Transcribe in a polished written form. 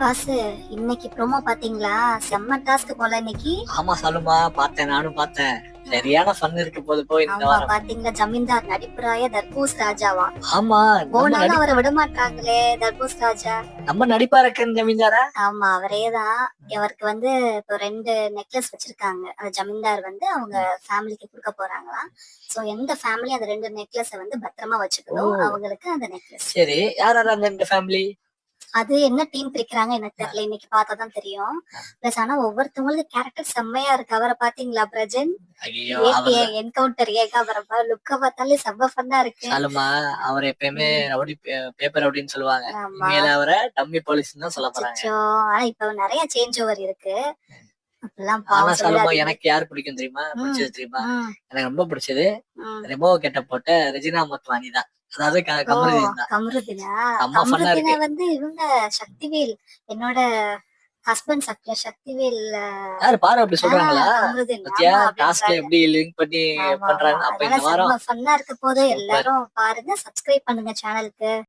Pass, இன்னைக்கு promo பாத்தீங்களா? செம்ம டாஸ்க் போல இன்னைக்கு. ஆமா சொல்லுமா, பார்த்தேன், நானும் பார்த்தேன். சரியான ஃபன் இருக்கு போய் இந்த ஆமா, வாரம். பாத்தீங்களா? ஜமீன்தார் நடிப்புராய தர்பூஸ் ராஜாவா? ஆமா, போனாலும் அவரை விட மாட்டாங்களே தர்பூஸ் ராஜா. நம்ம நடிப்பா இருக்கேன் ஜமீன்தாரா. ஆமா, அவரேதான். இவருக்கு வந்து இப்போ 2 நெக்லஸ் வச்சிருக்காங்க. அந்த ஜமீன்தார் வந்து அவங்க ஃபேமிலிக்கு கொடுக்க போறாங்களாம். சோ எந்த ஃபேமிலி அந்த 2 நெக்லஸ வந்து பத்திரமா வச்சுக்குதோ அவங்களுக்கு அந்த நெக்லஸ். சரி, யார் யார் அந்த 2 ஃபேமிலி? அது என்ன டீம் பிரிக்கிறாங்க எனக்கு தெரியல. இன்னைக்கு பார்த்தாதான் தெரியும். பிளஸ் ஆனா ஒவ்வொருத்தவங்களுக்கு கேரக்டர் செம்மையா இருக்கு. அவரை பாத்தீங்களா? பிரஜன் என்கவுண்டர் ஏகாபரம் லுக்க பார்த்தாலே செம்ம ஃபன்னா இருக்கு. அவர் எப்பயுமே ரவுடி பேப்பர் ரவுடின்னு சொல்லுவாங்க. மேல அவரை டம்மி போலீஸ் தான் சொல்ல போறாங்க. ஆனா இப்ப நிறைய சேஞ்ச் ஓவர் இருக்கு. எனக்கு யார் பிடிக்கும் தெரியுமா? பிடிச்சது தெரியுமா? எனக்கு ரொம்ப பிடிச்சது ரெமோ கெட்ட போட்ட ரெஜினா மத்வானி தான். அதாவது கமருதீனா வந்து இவங்க சக்திவேல், என்னோட ஹஸ்பண்ட் சக்திவேல் யாரு பாரு அப்படி சொல்றாங்களா? டாஸ்க்ல எப்படி லிங்க் பண்ணி பண்றாங்க. அப்ப இந்த வாரம் ஃபன்னா இருக்க போது எல்லாரும் பாருங்க, சப்ஸ்கிரைப் பண்ணுங்க சேனலுக்கு.